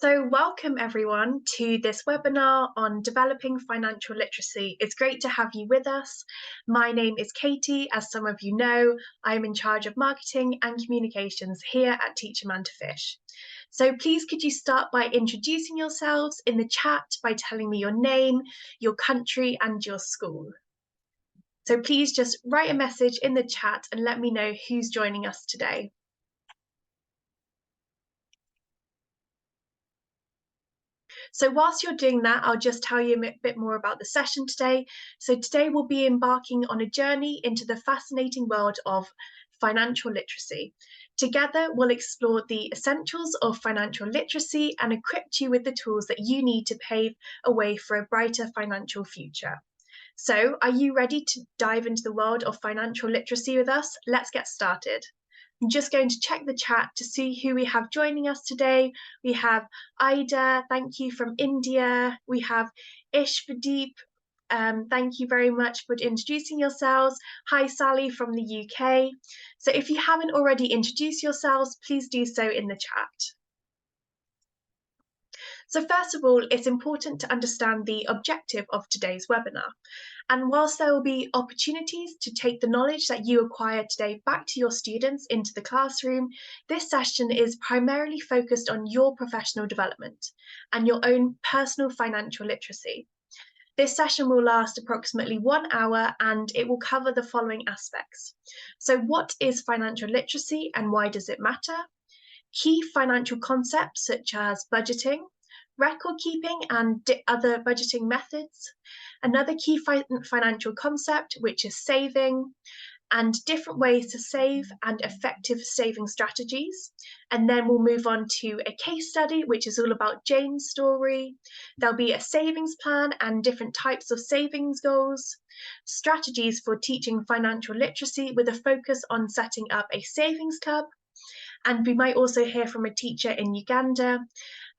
So, welcome everyone to this webinar on developing financial literacy. It's great to have you with us. My name is Katie. As some of you know, I'm in charge of marketing and communications here at Teach a Man to Fish. So please could you start by introducing yourselves in the chat by telling me your name, your country and your school. So please just write a message in the chat and let me know who's joining us today. So whilst you're doing that, I'll just tell you a bit more about the session today. So today we'll be embarking on a journey into the fascinating world of financial literacy. Together, we'll explore the essentials of financial literacy and equip you with the tools that you need to pave a way for a brighter financial future. So are you ready to dive into the world of financial literacy with us? Let's get started. I'm just going to check the chat to see who we have joining us today. We have Ida, thank you, from India. We have Ishvadeep, thank you very much for introducing yourselves. Hi, Sally from the UK. So if you haven't already introduced yourselves, please do so in the chat. So first of all, it's important to understand the objective of today's webinar. And whilst there will be opportunities to take the knowledge that you acquired today back to your students into the classroom, this session is primarily focused on your professional development and your own personal financial literacy. This session will last approximately 1 hour and it will cover the following aspects. So what is financial literacy and why does it matter? Key financial concepts such as budgeting, record keeping and other budgeting methods, another key financial concept, which is saving, and different ways to save and effective saving strategies. And then we'll move on to a case study, which is all about Jane's story. There'll be a savings plan and different types of savings goals, strategies for teaching financial literacy with a focus on setting up a savings club. And we might also hear from a teacher in Uganda.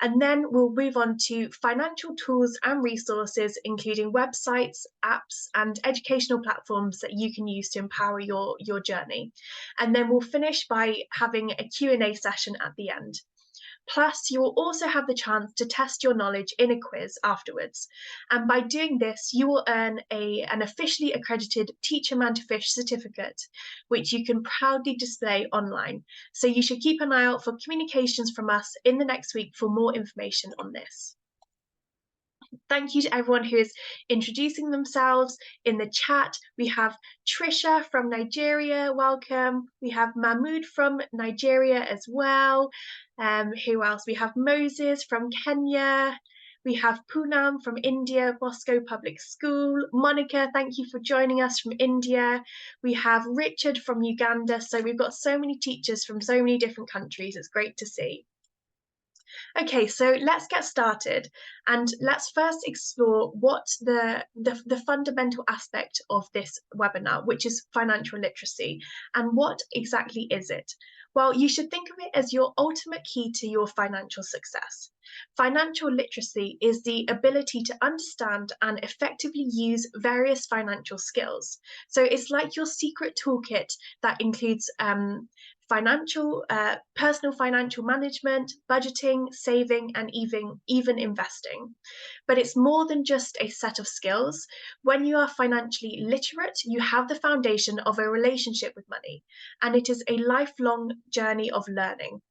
And then we'll move on to financial tools and resources, including websites, apps, and educational platforms that you can use to empower your journey. And then we'll finish by having a Q&A session at the end. Plus, you will also have the chance to test your knowledge in a quiz afterwards. And by doing this, you will earn an officially accredited Teach a Man to Fish certificate, which you can proudly display online. So you should keep an eye out for communications from us in the next week for more information on this. Thank you to everyone who is introducing themselves in the chat. We have Trisha from Nigeria, welcome. We have Mahmood from Nigeria as well. Who else? We have Moses from Kenya. We have Poonam from India, Bosco Public School. Monica, thank you for joining us from India. We have Richard from Uganda. So we've got so many teachers from so many different countries. It's great to see. Okay, so let's get started and let's first explore what the fundamental aspect of this webinar, which is financial literacy. And what exactly is it? Well, you should think of it as your ultimate key to your financial success. Financial literacy is the ability to understand and effectively use various financial skills. So it's like your secret toolkit that includes personal financial management, budgeting, saving, and even investing. But it's more than just a set of skills. When you are financially literate, you have the foundation of a relationship with money, and it is a lifelong journey of learning.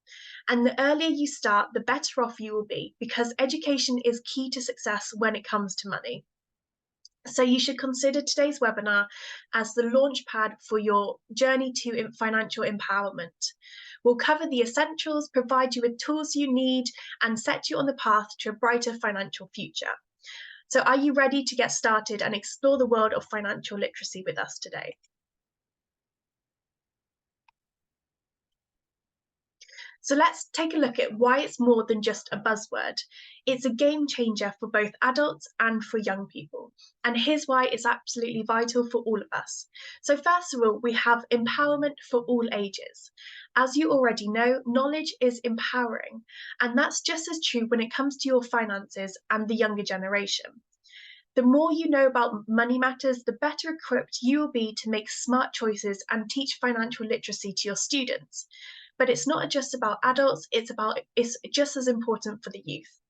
And the earlier you start, the better off you will be, because education is key to success when it comes to money. So you should consider today's webinar as the launch pad for your journey to financial empowerment. We'll cover the essentials, provide you with tools you need, and set you on the path to a brighter financial future. So are you ready to get started and explore the world of financial literacy with us today? So let's take a look at why it's more than just a buzzword. It's a game changer for both adults and for young people. And here's why it's absolutely vital for all of us. So first of all, we have empowerment for all ages. As you already know, knowledge is empowering, and that's just as true when it comes to your finances and the younger generation. The more you know about money matters, the better equipped you will be to make smart choices and teach financial literacy to your students. But it's not just about adults, it's just as important for the youth.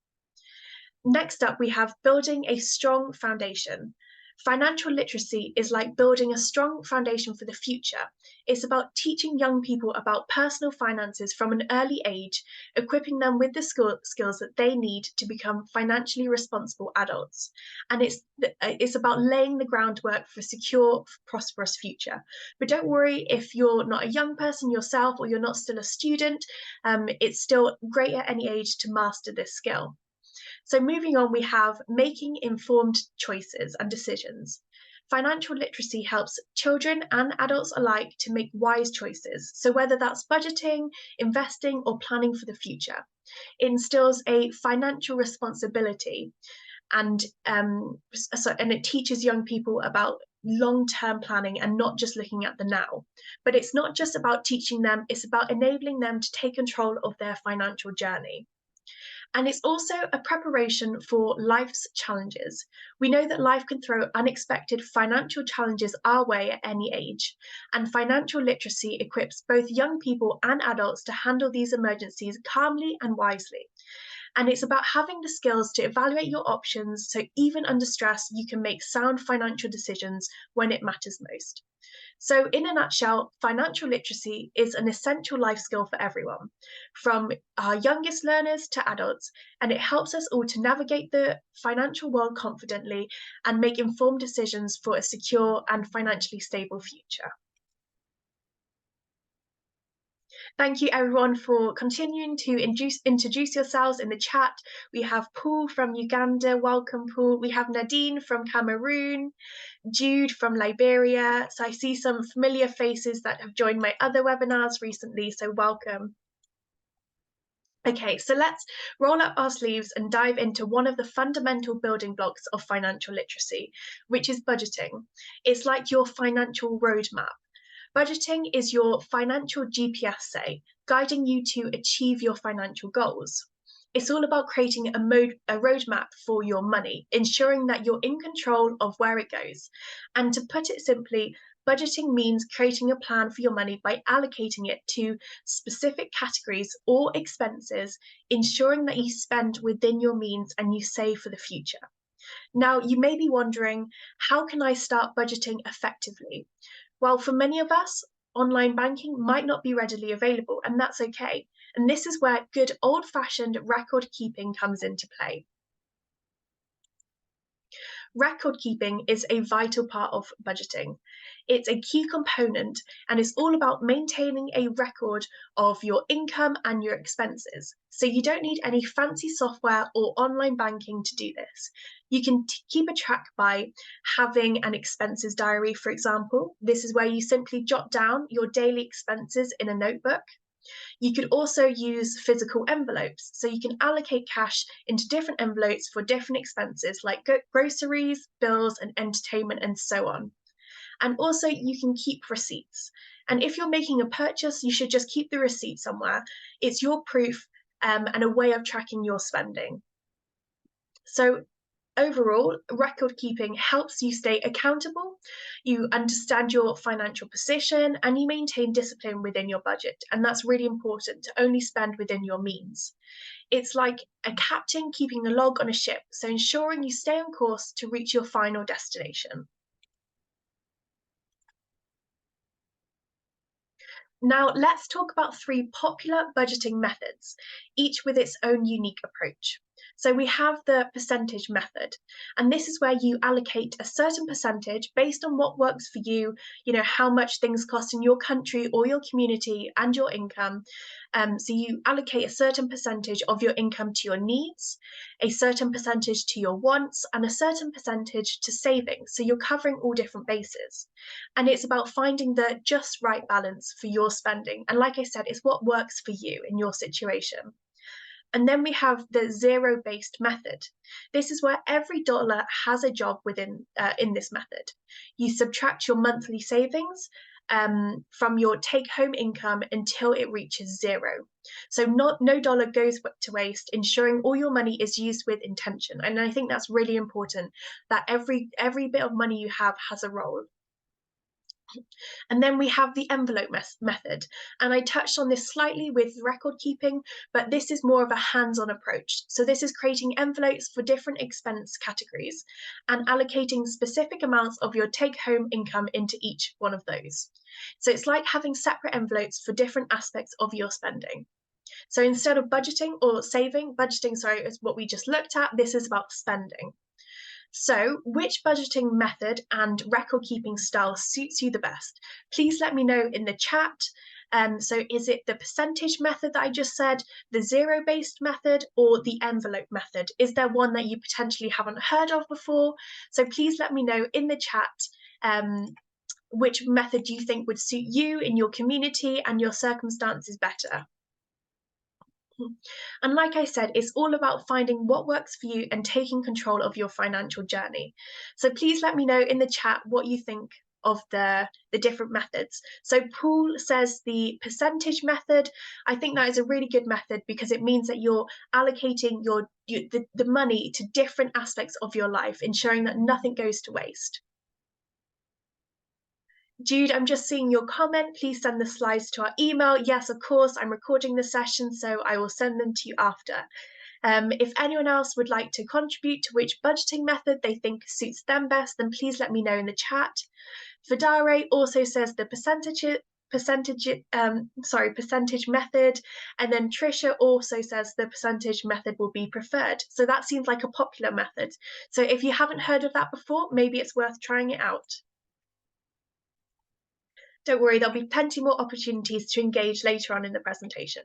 Next up, we have building a strong foundation. Financial literacy is like building a strong foundation for the future. It's about teaching young people about personal finances from an early age, equipping them with the skills that they need to become financially responsible adults. And it's about laying the groundwork for a secure, prosperous future. But don't worry if you're not a young person yourself or you're not still a student, it's still great at any age to master this skill. So moving on, we have making informed choices and decisions. Financial literacy helps children and adults alike to make wise choices. So whether that's budgeting, investing, or planning for the future, it instills a financial responsibility, and it teaches young people about long-term planning and not just looking at the now. But it's not just about teaching them, it's about enabling them to take control of their financial journey. And it's also a preparation for life's challenges. We know that life can throw unexpected financial challenges our way at any age, and financial literacy equips both young people and adults to handle these emergencies calmly and wisely. And it's about having the skills to evaluate your options so even under stress, you can make sound financial decisions when it matters most. So, in a nutshell, financial literacy is an essential life skill for everyone, from our youngest learners to adults, and it helps us all to navigate the financial world confidently and make informed decisions for a secure and financially stable future. Thank you everyone for continuing to introduce yourselves in the chat. We have Paul from Uganda, welcome Paul. We have Nadine from Cameroon, Jude from Liberia. So I see some familiar faces that have joined my other webinars recently, so welcome. Okay, so let's roll up our sleeves and dive into one of the fundamental building blocks of financial literacy, which is budgeting. It's like your financial roadmap. Budgeting is your financial GPS, say, guiding you to achieve your financial goals. It's all about creating a roadmap for your money, ensuring that you're in control of where it goes. And to put it simply, budgeting means creating a plan for your money by allocating it to specific categories or expenses, ensuring that you spend within your means and you save for the future. Now, you may be wondering, how can I start budgeting effectively? Well, for many of us, online banking might not be readily available, and that's okay. And this is where good old-fashioned record keeping comes into play. Record keeping is a vital part of budgeting. It's a key component and it's all about maintaining a record of your income and your expenses. So you don't need any fancy software or online banking to do this. You can keep a track by having an expenses diary, for example. This is where you simply jot down your daily expenses in a notebook. You could also use physical envelopes, so you can allocate cash into different envelopes for different expenses like groceries, bills, and entertainment, and so on. And also, you can keep receipts. And if you're making a purchase, you should just keep the receipt somewhere. It's your proof and a way of tracking your spending. So overall, record keeping helps you stay accountable, you understand your financial position, and you maintain discipline within your budget. And that's really important, to only spend within your means. It's like a captain keeping a log on a ship, so ensuring you stay on course to reach your final destination. Now, let's talk about 3 popular budgeting methods, each with its own unique approach. So we have the percentage method, and this is where you allocate a certain percentage based on what works for you, how much things cost in your country or your community and your income. So you allocate a certain percentage of your income to your needs, a certain percentage to your wants, and a certain percentage to savings. So you're covering all different bases. And it's about finding the just right balance for your spending. And like I said, it's what works for you in your situation. And then we have the zero-based method. This is where every dollar has a job within in this method. You subtract your monthly savings from your take-home income until it reaches zero. So no dollar goes to waste, ensuring all your money is used with intention. And I think that's really important, that every bit of money you have has a role. And then we have the envelope method. And I touched on this slightly with record keeping, but this is more of a hands-on approach. So this is creating envelopes for different expense categories and allocating specific amounts of your take-home income into each one of those. So it's like having separate envelopes for different aspects of your spending. So instead of budgeting or saving, budgeting, sorry, is what we just looked at. This is about spending. So, which budgeting method and record keeping style suits you the best? Please let me know in the chat. So, is it the percentage method that I just said, the zero based method, or the envelope method? Is there one that you potentially haven't heard of before? So, please let me know in the chat which method you think would suit you in your community and your circumstances better. And like I said, it's all about finding what works for you and taking control of your financial journey. So please let me know in the chat what you think of the different methods. So Paul says the percentage method. I think that is a really good method because it means that you're allocating the money to different aspects of your life, ensuring that nothing goes to waste. Jude, I'm just seeing your comment. Please send the slides to our email. Yes, of course, I'm recording the session, so I will send them to you after. If anyone else would like to contribute to which budgeting method they think suits them best, then please let me know in the chat. Vidare also says the percentage method, and then Trisha also says the percentage method will be preferred. So that seems like a popular method. So if you haven't heard of that before, maybe it's worth trying it out. Don't worry, there'll be plenty more opportunities to engage later on in the presentation.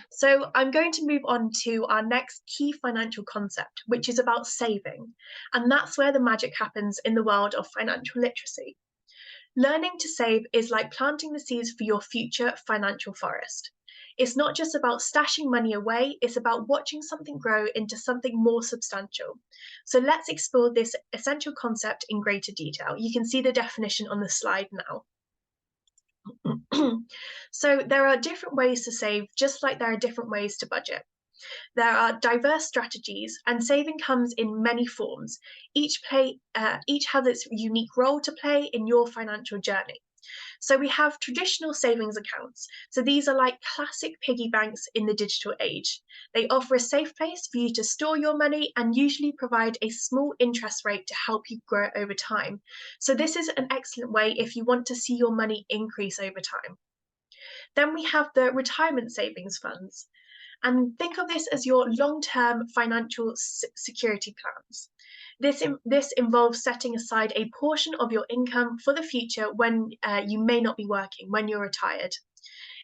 So I'm going to move on to our next key financial concept, which is about saving. And that's where the magic happens in the world of financial literacy. Learning to save is like planting the seeds for your future financial forest. It's not just about stashing money away, it's about watching something grow into something more substantial. So let's explore this essential concept in greater detail. You can see the definition on the slide now. So there are different ways to save, just like there are different ways to budget. There are diverse strategies, and saving comes in many forms. Each has its unique role to play in your financial journey. So we have traditional savings accounts. So these are like classic piggy banks in the digital age. They offer a safe place for you to store your money and usually provide a small interest rate to help you grow over time. So this is an excellent way if you want to see your money increase over time. Then we have the retirement savings funds. And think of this as your long-term financial security plans. This involves setting aside a portion of your income for the future when you may not be working, when you're retired.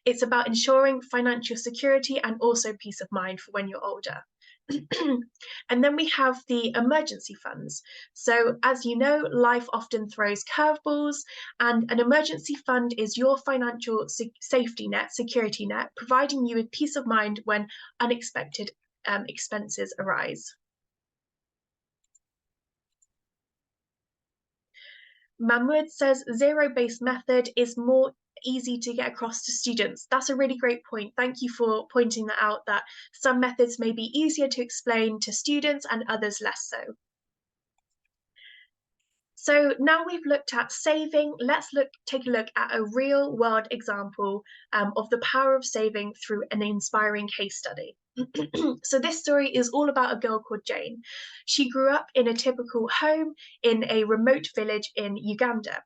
It's about ensuring financial security and also peace of mind for when you're older. And then we have the emergency funds. So as you know, life often throws curveballs, and an emergency fund is your financial safety net, security net, providing you with peace of mind when unexpected expenses arise. Mahmoud says zero-based method is more easy to get across to students. That's a really great point. Thank you for pointing that out, that some methods may be easier to explain to students and others less so. So now we've looked at saving, let's take a look at a real world example of the power of saving through an inspiring case study. So this story is all about a girl called Jane. She grew up in a typical home in a remote village in Uganda.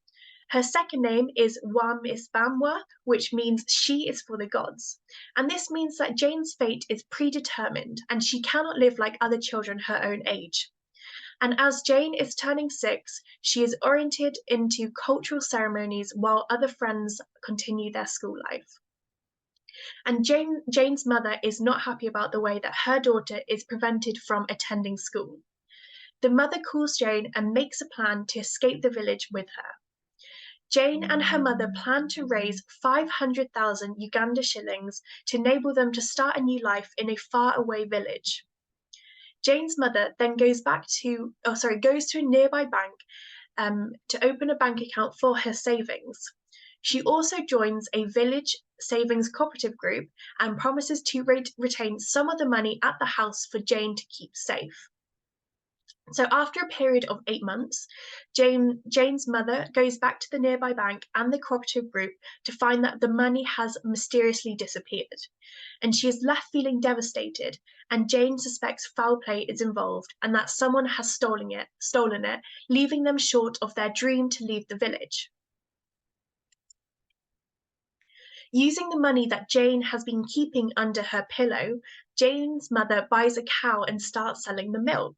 Her second name is Wamisbamwa, which means she is for the gods. And this means that Jane's fate is predetermined and she cannot live like other children her own age. And as Jane is turning 6, she is oriented into cultural ceremonies while other friends continue their school life. And Jane's mother is not happy about the way that her daughter is prevented from attending school. The mother calls Jane and makes a plan to escape the village with her. Jane and her mother plan to raise 500,000 Uganda shillings to enable them to start a new life in a faraway village. Jane's mother then goes to a nearby bank to open a bank account for her savings. She also joins a village savings cooperative group and promises to retain some of the money at the house for Jane to keep safe. So after a period of 8 months, Jane's mother goes back to the nearby bank and the cooperative group to find that the money has mysteriously disappeared. And she is left feeling devastated, and Jane suspects foul play is involved and that someone has stolen it, leaving them short of their dream to leave the village. Using the money that Jane has been keeping under her pillow, Jane's mother buys a cow and starts selling the milk.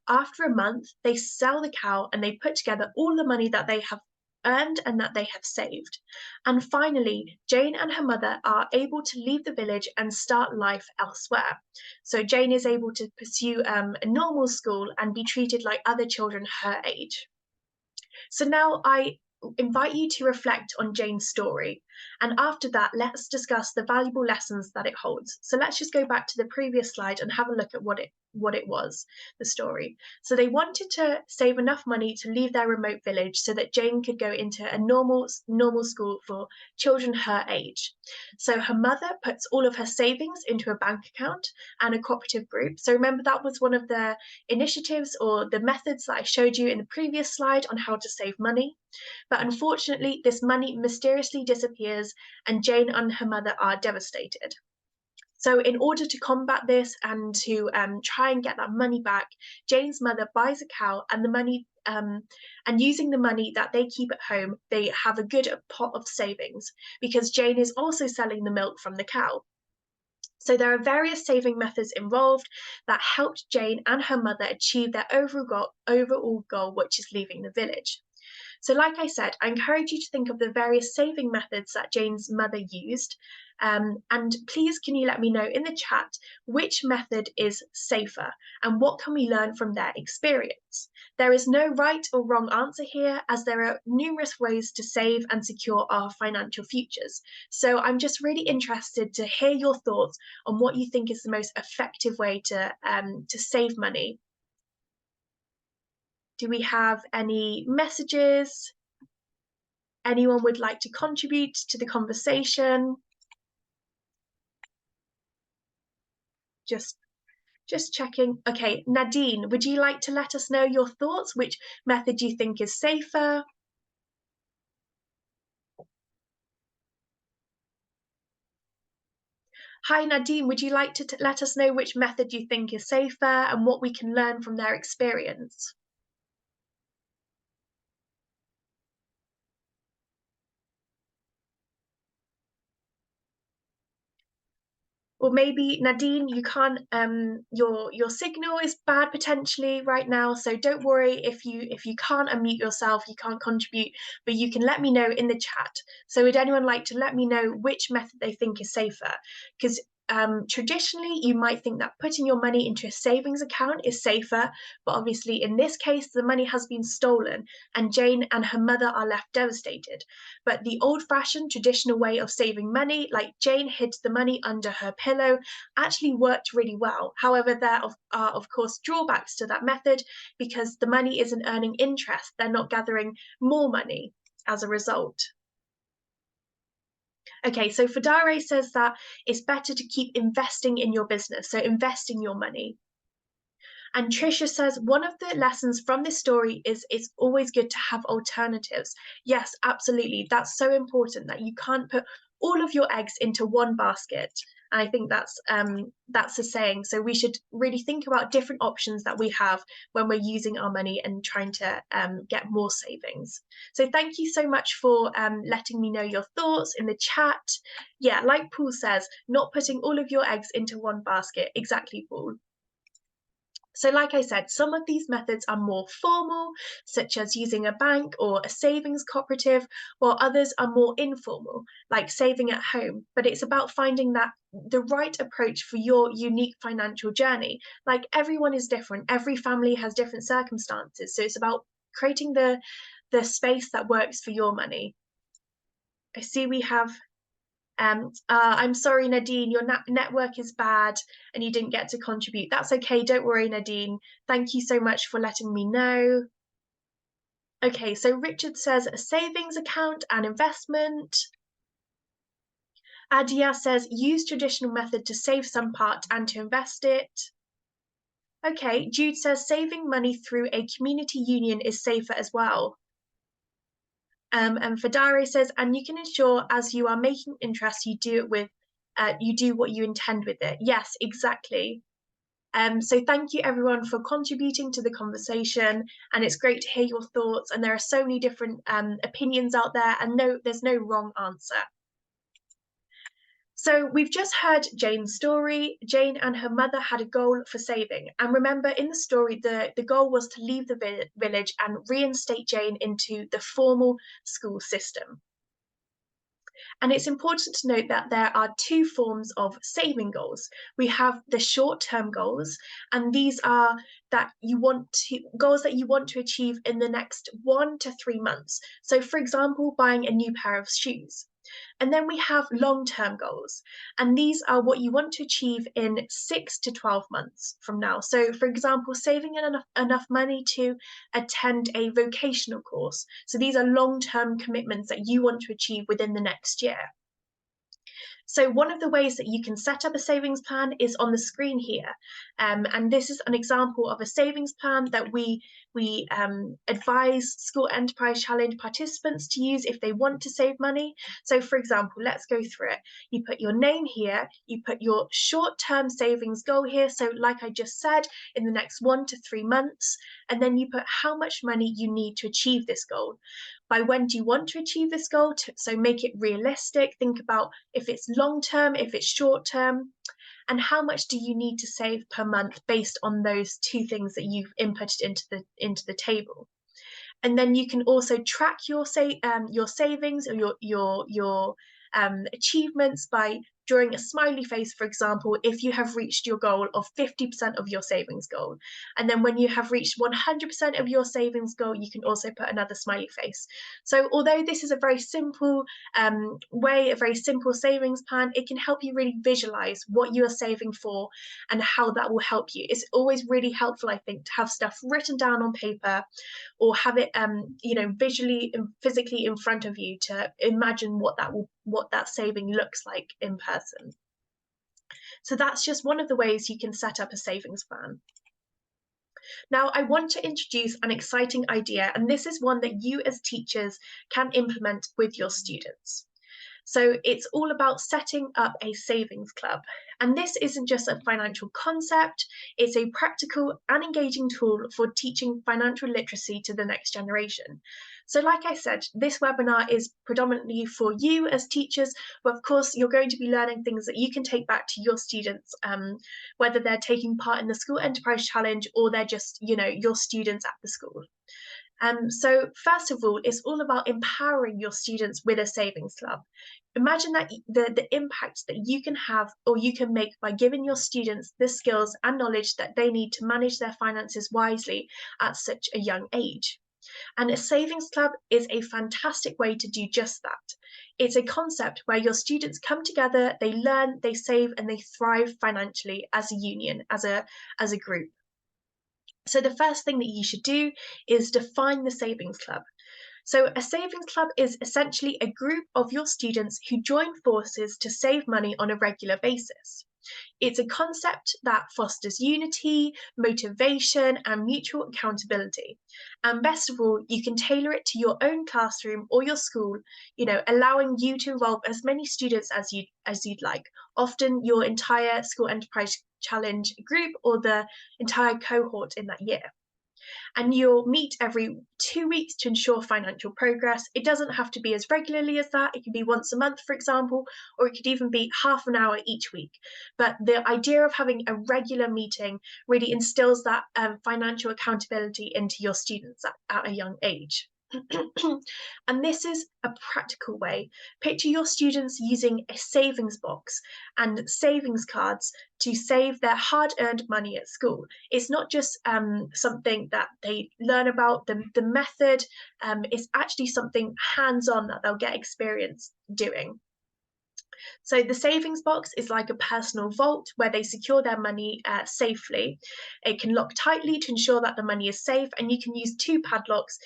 After a month, they sell the cow and they put together all the money that they have earned and that they have saved. And finally, Jane and her mother are able to leave the village and start life elsewhere. So Jane is able to pursue a normal school and be treated like other children her age. So now I invite you to reflect on Jane's story. And after that, let's discuss the valuable lessons that it holds. So let's just go back to the previous slide and have a look at what it was, the story. So they wanted to save enough money to leave their remote village so that Jane could go into a normal school for children her age. So her mother puts all of her savings into a bank account and a cooperative group. So remember, that was one of the initiatives or the methods that I showed you in the previous slide on how to save money. But unfortunately, this money mysteriously disappears and Jane and her mother are devastated. So in order to combat this and to try and get that money back, Jane's mother buys a cow and the money and using the money that they keep at home, they have a good pot of savings because Jane is also selling the milk from the cow. So there are various saving methods involved that helped Jane and her mother achieve their overall goal, which is leaving the village. So like I said, I encourage you to think of the various saving methods that Jane's mother used. And please, can you let me know in the chat which method is safer and what can we learn from their experience? There is no right or wrong answer here, as there are numerous ways to save and secure our financial futures. So I'm just really interested to hear your thoughts on what you think is the most effective way to save money. Do we have any messages? Anyone would like to contribute to the conversation? Just checking. Okay, Nadine, would you like to let us know your thoughts? Which method you think is safer? Hi, Nadine, would you like to let us know which method you think is safer and what we can learn from their experience? Or maybe Nadine, you can't. Your signal is bad potentially right now, so don't worry if you can't unmute yourself, you can't contribute, but you can let me know in the chat. So would anyone like to let me know which method they think is safer? Because traditionally, you might think that putting your money into a savings account is safer, but obviously in this case, the money has been stolen and Jane and her mother are left devastated. But the old-fashioned traditional way of saving money, like Jane hid the money under her pillow, actually worked really well. However, there are, of course, drawbacks to that method because the money isn't earning interest. They're not gathering more money as a result. Okay, so Fadare says that it's better to keep investing in your business, so investing your money. And Trisha says one of the lessons from this story is it's always good to have alternatives. Yes, absolutely. That's so important that you can't put all of your eggs into one basket. And I think that's a saying. So we should really think about different options that we have when we're using our money and trying to get more savings. So thank you so much for letting me know your thoughts in the chat. Yeah, like Paul says, not putting all of your eggs into one basket. Exactly, Paul. So like I said, some of these methods are more formal, such as using a bank or a savings cooperative, while others are more informal, like saving at home. But it's about finding the right approach for your unique financial journey. Like everyone is different, every family has different circumstances. So it's about creating the space that works for your money. I see we have I'm sorry, Nadine, your network is bad and you didn't get to contribute. That's okay, don't worry, Nadine. Thank you so much for letting me know. Okay, so Richard says a savings account and investment. Adia says use traditional method to save some part and to invest it. Okay, Jude says saving money through a community union is safer as well. And Fadare says, and you can ensure as you are making interest, you do it with, you do what you intend with it. Yes, exactly. So thank you everyone for contributing to the conversation, and it's great to hear your thoughts. And there are so many different opinions out there, and there's no wrong answer. So we've just heard Jane's story. Jane and her mother had a goal for saving. And remember, in the story, the goal was to leave the village and reinstate Jane into the formal school system. And it's important to note that there are two forms of saving goals. We have the short-term goals, and these are goals that you want to achieve in the next 1 to 3 months. So for example, buying a new pair of shoes. And then we have long-term goals, and these are what you want to achieve in 6 to 12 months from now. So for example, saving enough money to attend a vocational course. So these are long-term commitments that you want to achieve within the next year. So one of the ways that you can set up a savings plan is on the screen here. And this is an example of a savings plan that we advise School Enterprise Challenge participants to use if they want to save money. So for example, let's go through it. You put your name here, you put your short-term savings goal here. So like I just said, in the next 1 to 3 months, and then you put how much money you need to achieve this goal. By when do you want to achieve this goal? So make it realistic. Think about if it's long term, if it's short term, and how much do you need to save per month based on those two things that you've inputted into the table. And then you can also track your savings or your achievements by drawing a smiley face, for example, if you have reached your goal of 50% of your savings goal. And then when you have reached 100% of your savings goal, you can also put another smiley face. So although this is a very simple a very simple savings plan, it can help you really visualize what you are saving for and how that will help you. It's always really helpful, I think, to have stuff written down on paper or have it visually and physically in front of you to imagine what that saving looks like in person. So that's just one of the ways you can set up a savings plan. Now, I want to introduce an exciting idea, and this is one that you as teachers can implement with your students. So it's all about setting up a savings club. And this isn't just a financial concept, it's a practical and engaging tool for teaching financial literacy to the next generation. So like I said, this webinar is predominantly for you as teachers, but of course you're going to be learning things that you can take back to your students, whether they're taking part in the School Enterprise Challenge or they're just, your students at the school. So first of all, it's all about empowering your students with a savings club. Imagine that the impact that you can have or you can make by giving your students the skills and knowledge that they need to manage their finances wisely at such a young age. And a savings club is a fantastic way to do just that. It's a concept where your students come together, they learn, they save, and they thrive financially as a union, as a group. So the first thing that you should do is define the savings club. So a savings club is essentially a group of your students who join forces to save money on a regular basis. It's a concept that fosters unity, motivation, and mutual accountability. And best of all, you can tailor it to your own classroom or your school, allowing you to involve as many students as you'd like. Often your entire School Enterprise Challenge group or the entire cohort in that year. And you'll meet every 2 weeks to ensure financial progress. It doesn't have to be as regularly as that. It could be once a month, for example, or it could even be half an hour each week. But the idea of having a regular meeting really instills that financial accountability into your students at a young age. And this is a practical way. Picture your students using a savings box and savings cards to save their hard-earned money at school. It's not just something that they learn about. The method is actually something hands-on that they'll get experience doing. So the savings box is like a personal vault where they secure their money safely. It can lock tightly to ensure that the money is safe, and you can use 2 padlocks,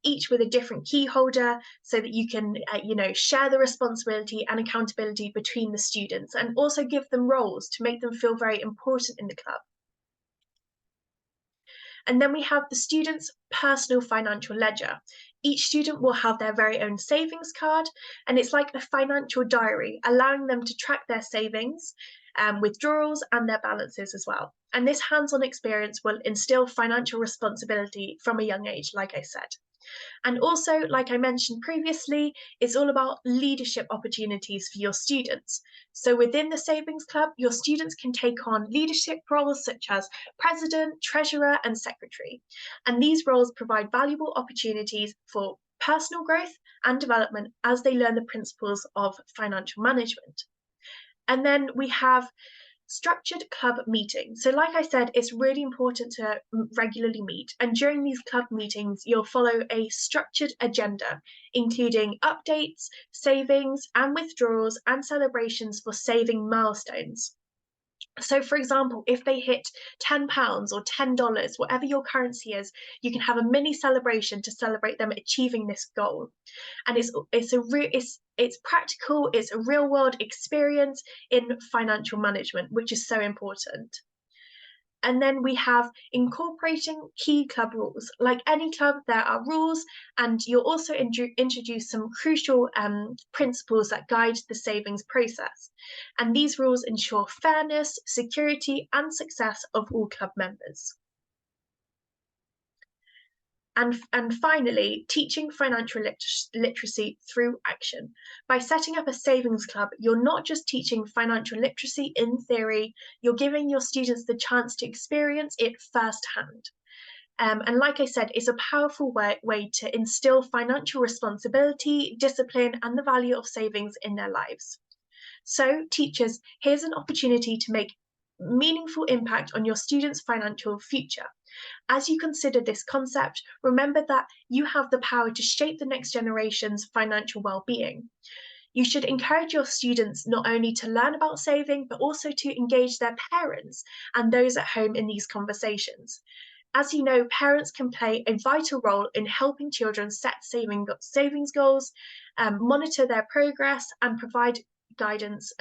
each with a different key holder, so that you can, share the responsibility and accountability between the students, and also give them roles to make them feel very important in the club. And then we have the student's personal financial ledger. Each student will have their very own savings card, and it's like a financial diary, allowing them to track their savings, withdrawals, and their balances as well. And this hands-on experience will instill financial responsibility from a young age, like I said. And also, like I mentioned previously, it's all about leadership opportunities for your students. So within the Savings Club, your students can take on leadership roles such as president, treasurer, and secretary. And these roles provide valuable opportunities for personal growth and development as they learn the principles of financial management. And then we have structured club meetings. So, like I said, it's really important to regularly meet. And during these club meetings, you'll follow a structured agenda, including updates, savings, and withdrawals, and celebrations for saving milestones. So, for example, if they hit £10 or $10, whatever your currency is, you can have a mini celebration to celebrate them achieving this goal. And it's practical, it's a real world experience in financial management, which is so important. And then we have incorporating key club rules. Like any club, there are rules, and you'll also introduce some crucial principles that guide the savings process. And these rules ensure fairness, security, and success of all club members. And finally, teaching financial literacy through action. By setting up a savings club, you're not just teaching financial literacy in theory, you're giving your students the chance to experience it firsthand. And like I said, it's a powerful way to instill financial responsibility, discipline, and the value of savings in their lives. So, teachers, here's an opportunity to make meaningful impact on your students' financial future. As you consider this concept, remember that you have the power to shape the next generation's financial well-being. You should encourage your students not only to learn about saving, but also to engage their parents and those at home in these conversations. As you know, parents can play a vital role in helping children set savings goals, monitor their progress, and provide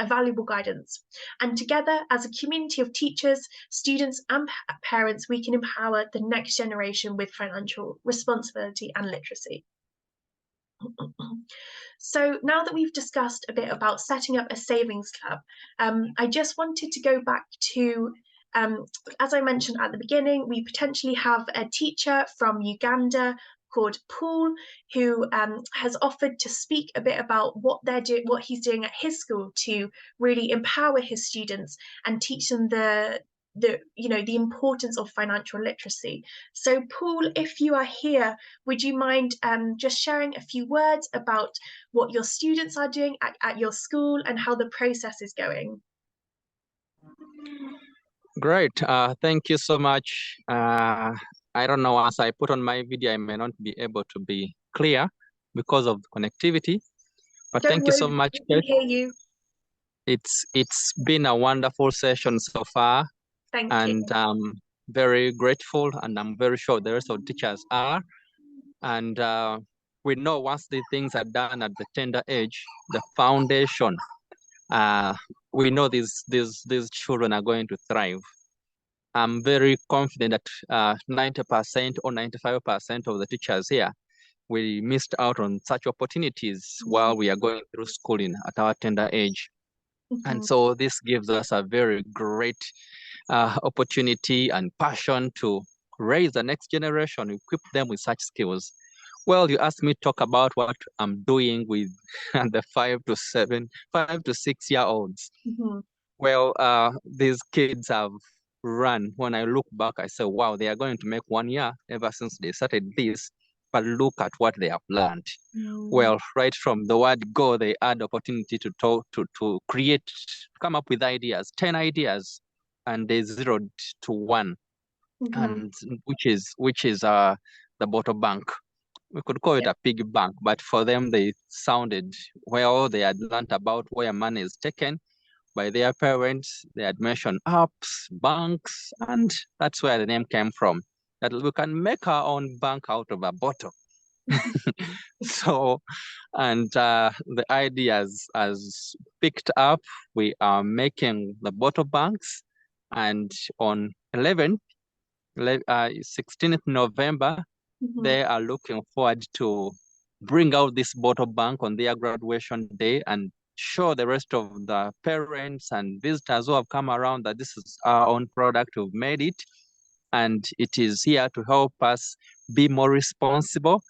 valuable guidance. And together, as a community of teachers, students, and parents, we can empower the next generation with financial responsibility and literacy. So now that we've discussed a bit about setting up a savings club, I just wanted to go back to as I mentioned at the beginning, we potentially have a teacher from Uganda called Paul, who has offered to speak a bit about what he's doing at his school to really empower his students and teach them the importance of financial literacy. So, Paul, if you are here, would you mind just sharing a few words about what your students are doing at your school and how the process is going? Great. Thank you so much. I don't know, as I put on my video, I may not be able to be clear because of connectivity. But thank you so much, Kate. We can hear you. It's been a wonderful session so far. Thank you. And I'm very grateful, and I'm very sure the rest of the teachers are. And we know once the things are done at the tender age, the foundation, we know these children are going to thrive. I'm very confident that 90% or 95% of the teachers here, we missed out on such opportunities while we are going through schooling at our tender age. And so this gives us a very great opportunity and passion to raise the next generation, equip them with such skills. Well, you asked me to talk about what I'm doing with the 5 to 6-year-olds. Well, these kids have run. When I look back, I say, wow, they are going to make 1 year ever since they started this. But look at what they have learned. Well, right from the word go, they had opportunity to talk, to create, come up with ideas, 10 ideas, and they zeroed to 1, and which is the bottle bank. We could call it a piggy bank, but for them, they sounded well. They had learned about where money is taken by their parents. They had mentioned apps, banks, and that's where the name came from. That we can make our own bank out of a bottle. So, and the ideas has picked up. We are making the bottle banks, and on 11th, 16th November, they are looking forward to bring out this bottle bank on their graduation day and show the rest of the parents and visitors who have come around that this is our own product. We've made it, and it is here to help us be more responsible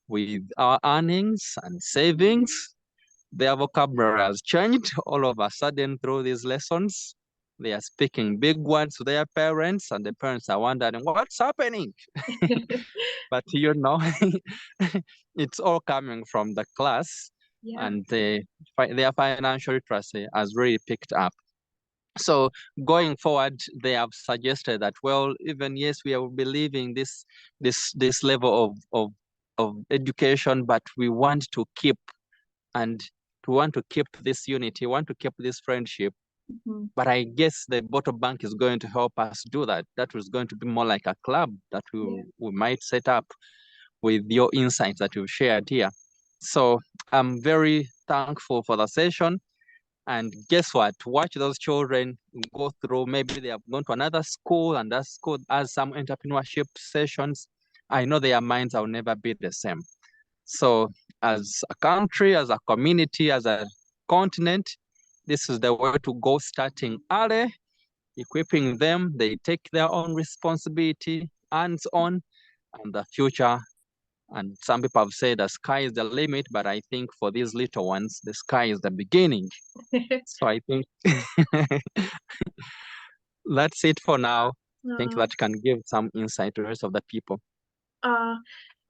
with our earnings and savings. Their vocabulary has changed all of a sudden through these lessons. They are speaking big words to their parents, and the parents are wondering what's happening. But it's all coming from the class, Yeah. and their financial literacy has really picked up. So going forward, they have suggested that, well, even yes, we will be leaving this level of education, but we want to keep this unity, want to keep this friendship. But I guess the bottle bank is going to help us do that. That was going to be more like a club that we might set up with your insights that you've shared here. So I'm very thankful for the session. And guess what? Watch those children go through. Maybe they have gone to another school, and that school has some entrepreneurship sessions. I know their minds will never be the same. So as a country, as a community, as a continent, this is the way to go, starting early, equipping them. They take their own responsibility, hands on, and the future. And some people have said the sky is the limit, but I think for these little ones, the sky is the beginning. So I think that's it for now. I think that can give some insight to the rest of the people.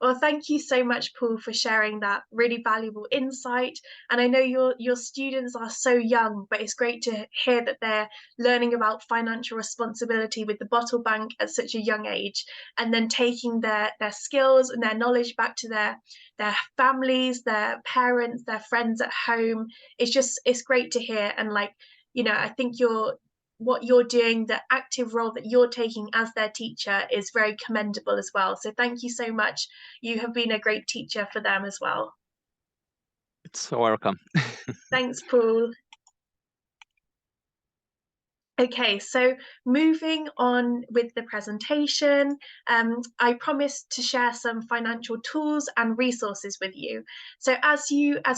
Well, thank you so much, Paul, for sharing that really valuable insight. And I know your students are so young, but it's great to hear that they're learning about financial responsibility with the bottle bank at such a young age, and then taking their skills and their knowledge back to their families, their parents, their friends at home. It's great to hear. And I think what you're doing, the active role that you're taking as their teacher is very commendable as well. So thank you so much. You have been a great teacher for them as well. It's welcome. Thanks, Paul. Okay, so moving on with the presentation, I promised to share some financial tools and resources with you. So as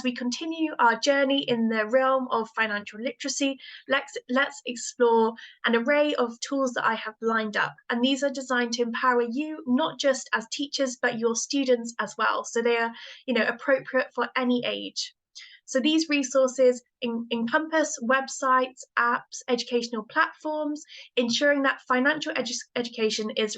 we continue our journey in the realm of financial literacy, let's explore an array of tools that I have lined up. And these are designed to empower you, not just as teachers, but your students as well. So they are, appropriate for any age. So these resources encompass websites, apps, educational platforms, ensuring that financial education is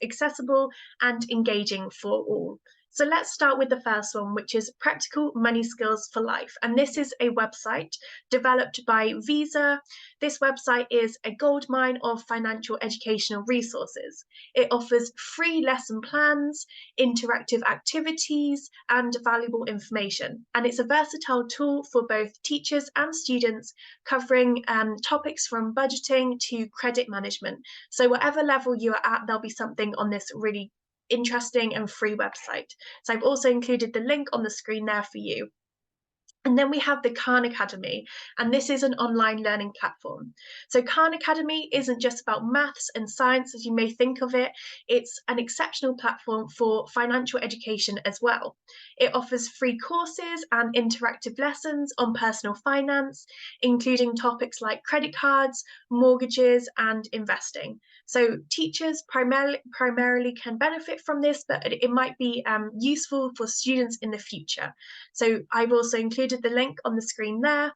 accessible and engaging for all. So let's start with the first one, which is Practical Money Skills for Life. And this is a website developed by Visa. This website is a goldmine of financial educational resources. It offers free lesson plans, interactive activities, and valuable information. And it's a versatile tool for both teachers and students, covering topics from budgeting to credit management. So whatever level you are at, there'll be something on this really interesting and free website. So I've also included the link on the screen there for you. And then we have the Khan Academy, and this is an online learning platform. So Khan Academy isn't just about maths and science as you may think of it. It's an exceptional platform for financial education as well. It offers free courses and interactive lessons on personal finance, including topics like credit cards, mortgages, and investing. So teachers primarily can benefit from this, but it might be useful for students in the future. So I've also included the link on the screen there.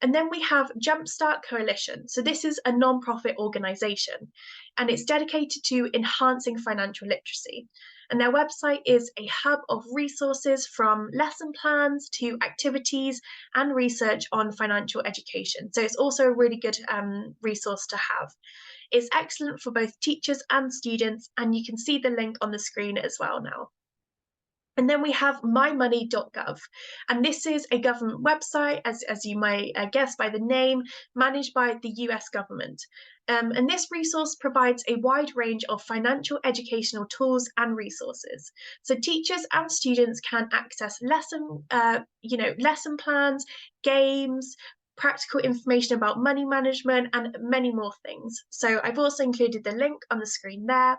And then we have Jumpstart Coalition. So this is a non-profit organisation, and it's dedicated to enhancing financial literacy. And their website is a hub of resources from lesson plans to activities and research on financial education. So it's also a really good resource to have. It's excellent for both teachers and students, and you can see the link on the screen as well now. And then we have mymoney.gov, and this is a government website, as you might guess by the name, managed by the US government. And this resource provides a wide range of financial educational tools and resources. So teachers and students can access lesson plans, games, practical information about money management, and many more things. So I've also included the link on the screen there.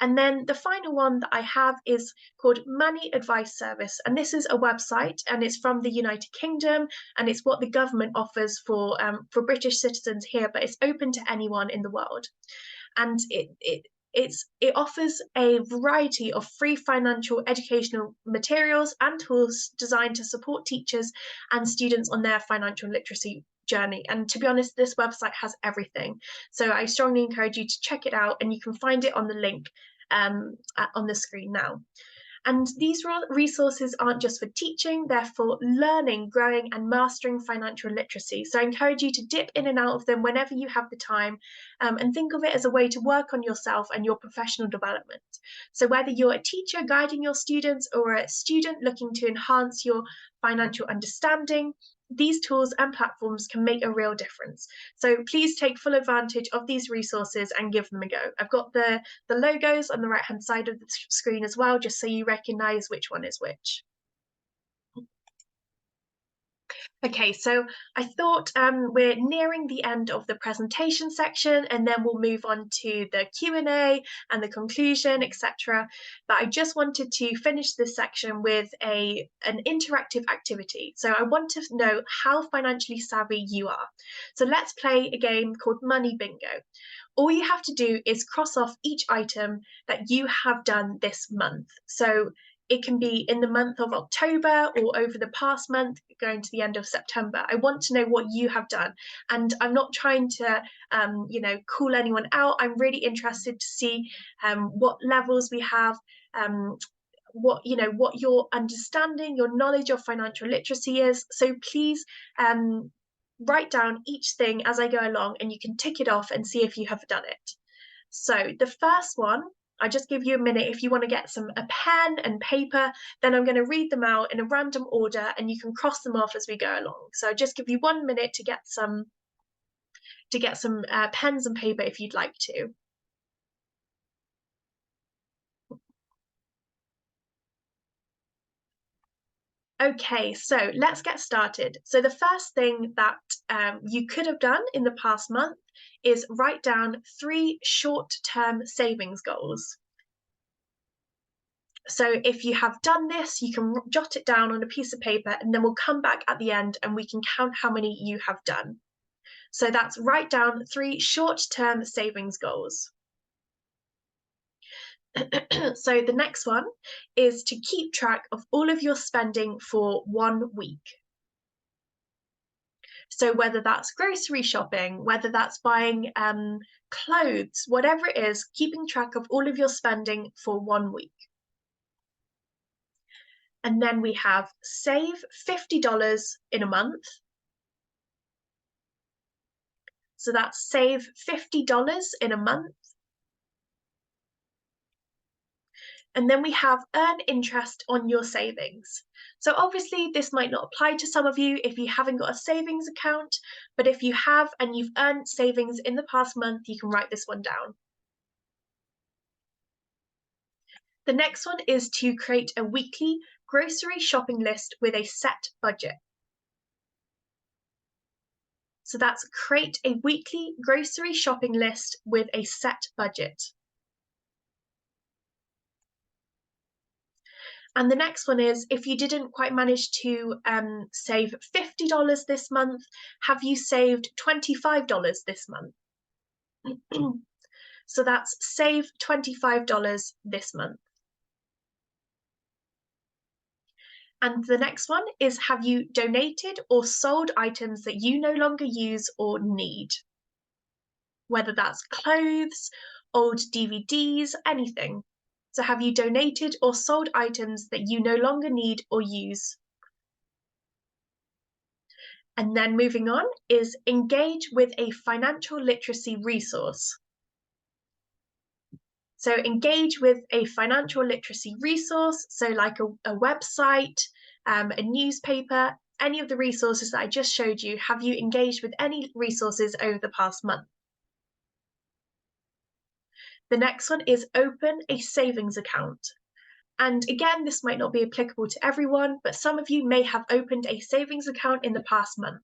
And then the final one that I have is called Money Advice Service. And this is a website and it's from the United Kingdom and it's what the government offers for British citizens here, but it's open to anyone in the world. And it offers a variety of free financial educational materials and tools designed to support teachers and students on their financial literacy journey. And to be honest, this website has everything. So I strongly encourage you to check it out and you can find it on the link on the screen now. And these resources aren't just for teaching, they're for learning, growing, and mastering financial literacy. So I encourage you to dip in and out of them whenever you have the time and think of it as a way to work on yourself and your professional development. So whether you're a teacher guiding your students or a student looking to enhance your financial understanding, these tools and platforms can make a real difference. So please take full advantage of these resources and give them a go. I've got the logos on the right hand side of the screen as well, just so you recognize which one is which. Okay, so I thought we're nearing the end of the presentation section and then we'll move on to the Q&A and the conclusion, etc. But I just wanted to finish this section with an interactive activity. So I want to know how financially savvy you are. So let's play a game called Money Bingo. All you have to do is cross off each item that you have done this month. So it can be in the month of October or over the past month, going to the end of September. I want to know what you have done. And I'm not trying to, call anyone out. I'm really interested to see what levels we have, what your understanding, your knowledge of financial literacy is. So please write down each thing as I go along and you can tick it off and see if you have done it. So the first one, I just give you a minute if you want to get a pen and paper, then I'm going to read them out in a random order and you can cross them off as we go along. So I just give you 1 minute to get some pens and paper if you'd like to. Okay, so let's get started. So the first thing that you could have done in the past month is write down 3 short-term savings goals. So if you have done this, you can jot it down on a piece of paper and then we'll come back at the end and we can count how many you have done. So that's write down 3 short-term savings goals. So the next one is to keep track of all of your spending for 1 week. So whether that's grocery shopping, whether that's buying clothes, whatever it is, keeping track of all of your spending for 1 week. And then we have save $50 in a month. So that's save $50 in a month. And then we have earn interest on your savings. So obviously this might not apply to some of you if you haven't got a savings account, but if you have and you've earned savings in the past month, you can write this one down. The next one is to create a weekly grocery shopping list with a set budget. So that's create a weekly grocery shopping list with a set budget. And the next one is, if you didn't quite manage to save $50 this month, have you saved $25 this month? So that's save $25 this month. And the next one is, have you donated or sold items that you no longer use or need? Whether that's clothes, old DVDs, anything. So have you donated or sold items that you no longer need or use? And then moving on is engage with a financial literacy resource. So engage with a financial literacy resource, so like a website, a newspaper, any of the resources that I just showed you. Have you engaged with any resources over the past month? The next one is open a savings account. And again, this might not be applicable to everyone, but some of you may have opened a savings account in the past month.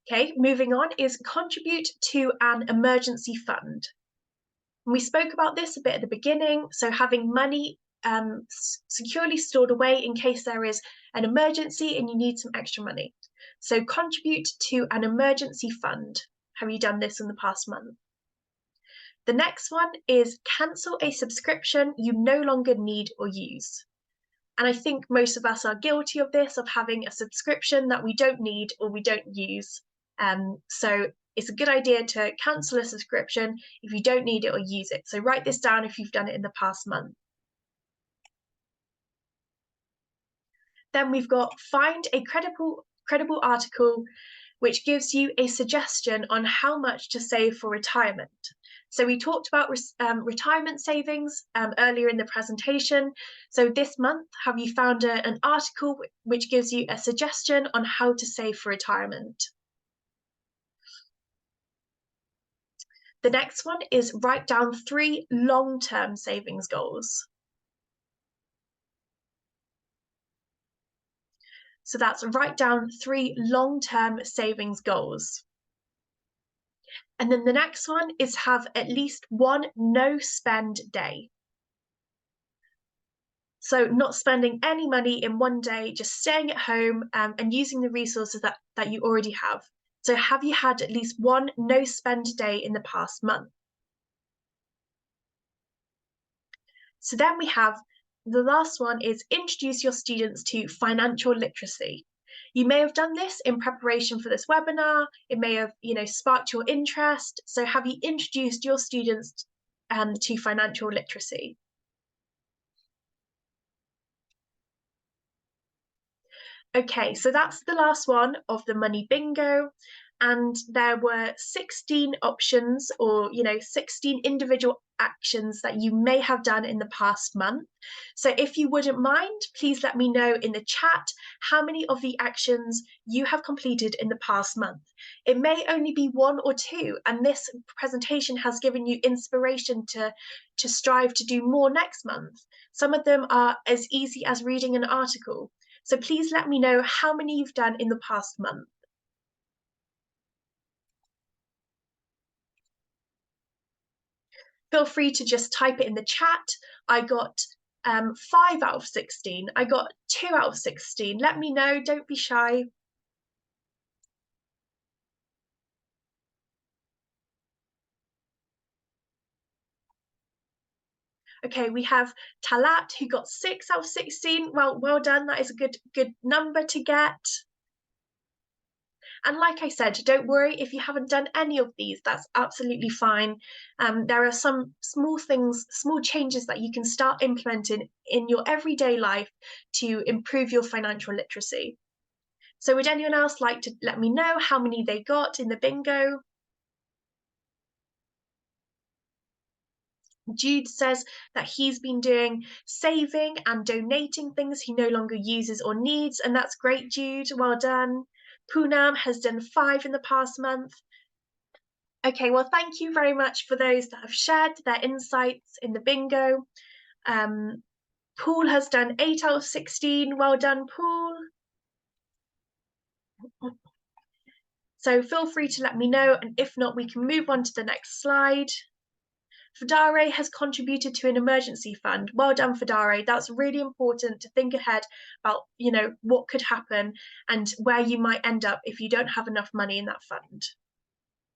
Okay, moving on is contribute to an emergency fund. We spoke about this a bit at the beginning, so having money securely stored away in case there is an emergency and you need some extra money. So contribute to an emergency fund. Have you done this in the past month? The next one is cancel a subscription you no longer need or use. And I think most of us are guilty of this, of having a subscription that we don't need or we don't use. So it's a good idea to cancel a subscription if you don't need it or use it. So write this down if you've done it in the past month. Then we've got find a credible article which gives you a suggestion on how much to save for retirement. So we talked about retirement savings earlier in the presentation. So this month, have you found an article which gives you a suggestion on how to save for retirement? The next one is write down 3 long-term savings goals. So that's write down 3 long-term savings goals. And then the next one is have at least 1 no-spend day. So not spending any money in one day, just staying at home and using the resources that you already have. So have you had at least 1 no-spend day in the past month? So then we have the last one is introduce your students to financial literacy. You may have done this in preparation for this webinar. It may have, sparked your interest. So have you introduced your students to financial literacy? Okay, so that's the last one of the money bingo. And there were 16 options or, 16 individual actions that you may have done in the past month. So if you wouldn't mind, please let me know in the chat how many of the actions you have completed in the past month. It may only be 1 or 2, and this presentation has given you inspiration to strive to do more next month. Some of them are as easy as reading an article. So please let me know how many you've done in the past month. Feel free to just type it in the chat. I got 5 out of 16. I got 2 out of 16. Let me know, don't be shy. Okay, we have Talat who got 6 out of 16. Well done. That is a good number to get. And like I said, don't worry if you haven't done any of these, that's absolutely fine. There are some small things, small changes that you can start implementing in your everyday life to improve your financial literacy. So would anyone else like to let me know how many they got in the bingo? Jude says that he's been doing saving and donating things he no longer uses or needs, and that's great, Jude. Well done. Poonam has done 5 in the past month. Okay, well, thank you very much for those that have shared their insights in the bingo. Paul has done 8 out of 16. Well done, Paul. So feel free to let me know, and if not, we can move on to the next slide. Fadare has contributed to an emergency fund. Well done, Fadare. That's really important to think ahead about, what could happen and where you might end up if you don't have enough money in that fund.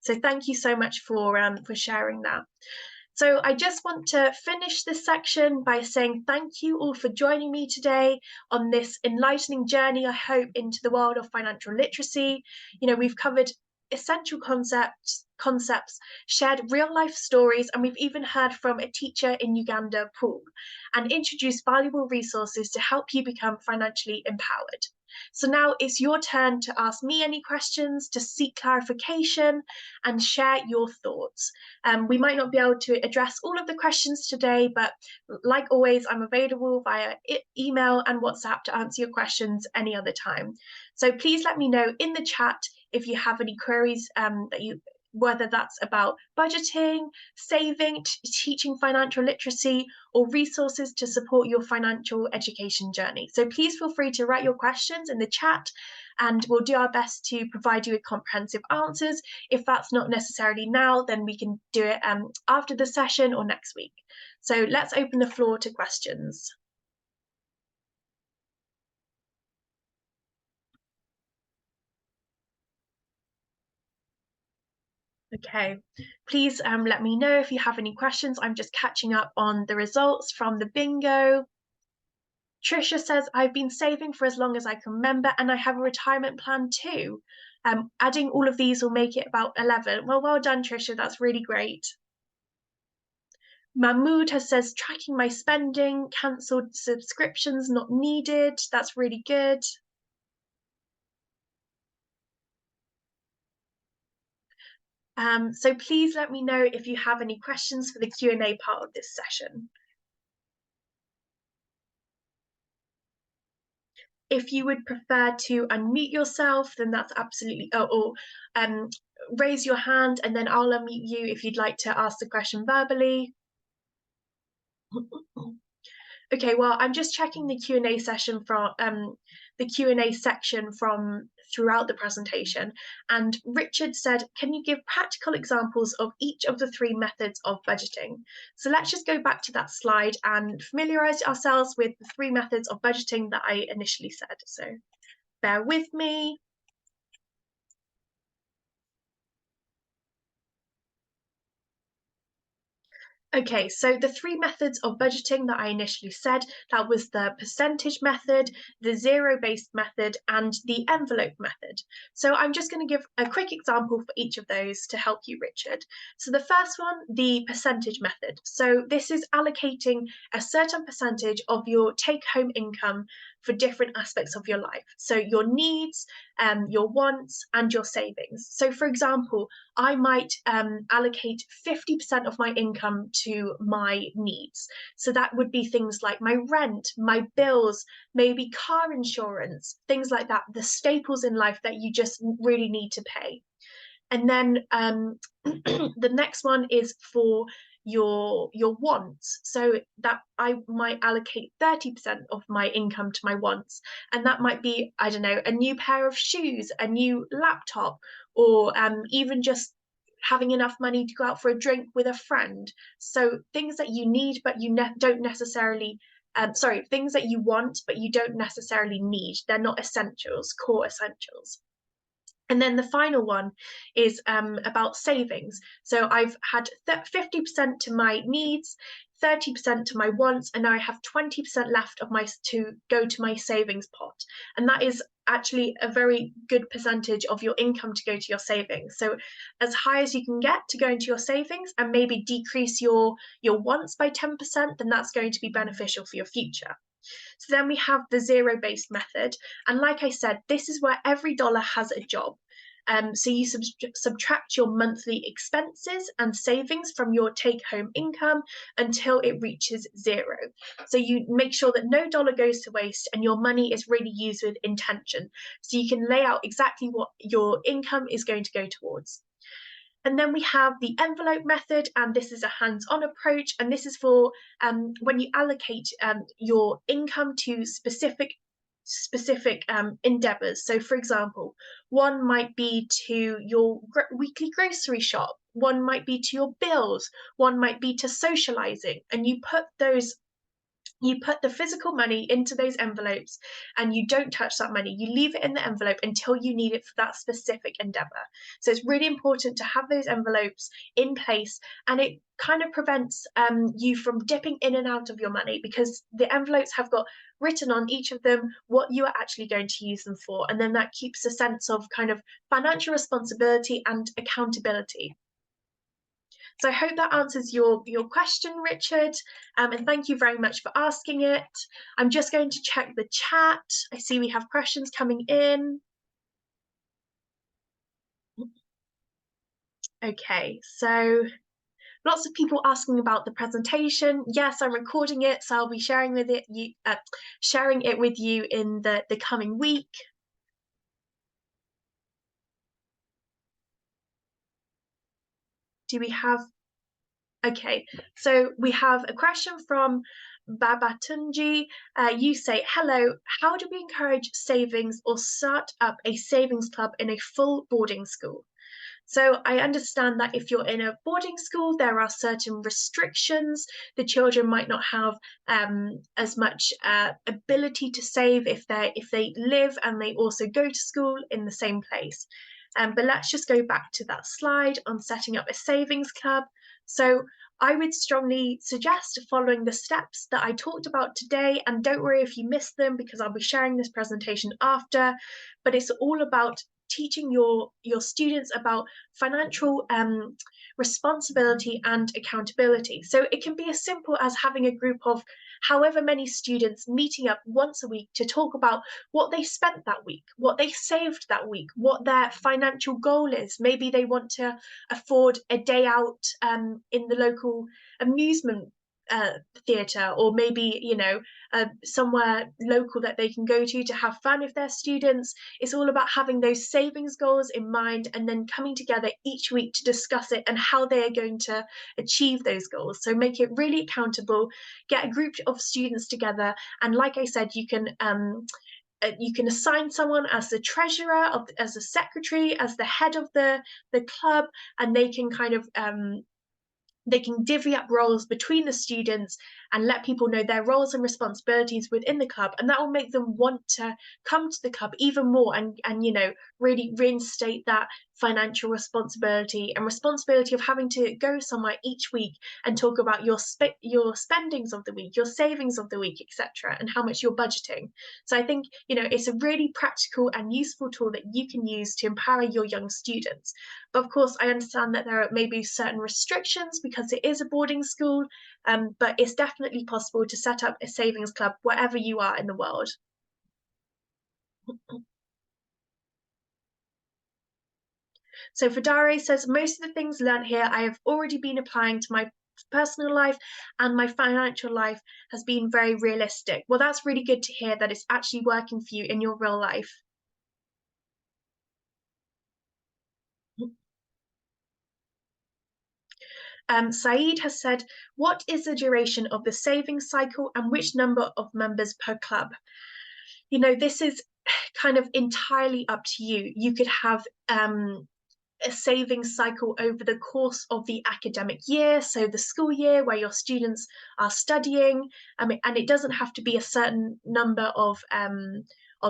So thank you so much for sharing that. So I just want to finish this section by saying thank you all for joining me today on this enlightening journey, I hope, into the world of financial literacy. We've covered essential concepts, shared real life stories, and we've even heard from a teacher in Uganda, Paul, and introduced valuable resources to help you become financially empowered. So now it's your turn to ask me any questions, to seek clarification, and share your thoughts. We might not be able to address all of the questions today, but like always, I'm available via email and WhatsApp to answer your questions any other time. So please let me know in the chat if you have any queries whether that's about budgeting, saving, teaching financial literacy, or resources to support your financial education journey. So please feel free to write your questions in the chat, and we'll do our best to provide you with comprehensive answers. If that's not necessarily now, then we can do it after the session or next week. So let's open the floor to questions. Okay, please let me know if you have any questions. I'm just catching up on the results from the bingo. Trisha says, I've been saving for as long as I can remember, and I have a retirement plan too. Adding all of these will make it about 11. Well done, Trisha. That's really great. Mahmood has says, tracking my spending, cancelled subscriptions not needed. That's really good. So please let me know if you have any questions for the Q&A part of this session. If you would prefer to unmute yourself, then that's absolutely, raise your hand and then I'll unmute you if you'd like to ask the question verbally. Okay, well, I'm just checking the Q&A session from the Q&A section from throughout the presentation. And Richard said, can you give practical examples of each of the 3 methods of budgeting? So let's just go back to that slide and familiarize ourselves with the 3 methods of budgeting that I initially said. So bear with me. Okay, so the 3 methods of budgeting that I initially said, that was the percentage method, the zero-based method, and the envelope method. So I'm just going to give a quick example for each of those to help you, Richard. So the first one, the percentage method. So this is allocating a certain percentage of your take-home income for different aspects of your life. So your needs, your wants, and your savings. So for example, I might allocate 50% of my income to my needs. So that would be things like my rent, my bills, maybe car insurance, things like that, the staples in life that you just really need to pay. And then the next one is for your wants, so that I might allocate 30% of my income to my wants, and that might be, I don't know, a new pair of shoes, a new laptop, or even just having enough money to go out for a drink with a friend. So things that you need but you don't necessarily things that you want but you don't necessarily need. They're not essentials, core essentials. And then the final one is about savings. So I've had 50% to my needs, 30% to my wants, and now I have 20% left of my to go to my savings pot. And that is actually a very good percentage of your income to go to your savings. So as high as you can get to go into your savings and maybe decrease your wants by 10%, then that's going to be beneficial for your future. So then we have the zero-based method. And like I said, this is where every dollar has a job. So you subtract your monthly expenses and savings from your take-home income until it reaches 0. So you make sure that no dollar goes to waste and your money is really used with intention. So you can lay out exactly what your income is going to go towards. And then we have the envelope method, and this is a hands-on approach, and this is for when you allocate your income to specific endeavors. So for example, one might be to your weekly grocery shop, one might be to your bills, one might be to socializing, and you put the physical money into those envelopes and you don't touch that money. You leave it in the envelope until you need it for that specific endeavor. So it's really important to have those envelopes in place, and it kind of prevents you from dipping in and out of your money, because the envelopes have got written on each of them what you are actually going to use them for. And then that keeps a sense of kind of financial responsibility and accountability. So I hope that answers your question, Richard, and thank you very much for asking it. I'm just going to check the chat. I see we have questions coming in. Okay, so lots of people asking about the presentation. Yes, I'm recording it, so I'll be sharing it with you in the coming week. Do we have? Okay, so we have a question from Babatunji, you say, hello, how do we encourage savings or start up a savings club in a full boarding school? So I understand that if you're in a boarding school, there are certain restrictions. The children might not have as much ability to save if they live and they also go to school in the same place. But let's just go back to that slide on setting up a savings club. So I would strongly suggest following the steps that I talked about today. And don't worry if you missed them because I'll be sharing this presentation after. But it's all about teaching your students about financial responsibility and accountability. So it can be as simple as having a group of however many students meeting up once a week to talk about what they spent that week, what they saved that week, what their financial goal is. Maybe they want to afford a day out in the local amusement theatre, or maybe somewhere local that they can go to have fun with their students. It's all about having those savings goals in mind and then coming together each week to discuss it and how they are going to achieve those goals. So make it really accountable, get a group of students together, and like I said, you can assign someone as the treasurer, as the secretary, as the head of the club, and they can kind of they can divvy up roles between the students and let people know their roles and responsibilities within the club, and that will make them want to come to the club even more and really reinstate that financial responsibility and responsibility of having to go somewhere each week and talk about your spendings of the week, your savings of the week, etc., and how much you're budgeting. So I think it's a really practical and useful tool that you can use to empower your young students. But of course, I understand that there are maybe certain restrictions because it is a boarding school, but it's definitely possible to set up a savings club wherever you are in the world. So Fadare says, most of the things learned here I have already been applying to my personal life, and my financial life has been very realistic. Well, that's really good to hear that it's actually working for you in your real life. Saeed has said, what is the duration of the savings cycle and which number of members per club? This is kind of entirely up to you. You could have a savings cycle over the course of the academic year, so the school year where your students are studying. And it doesn't have to be a certain number of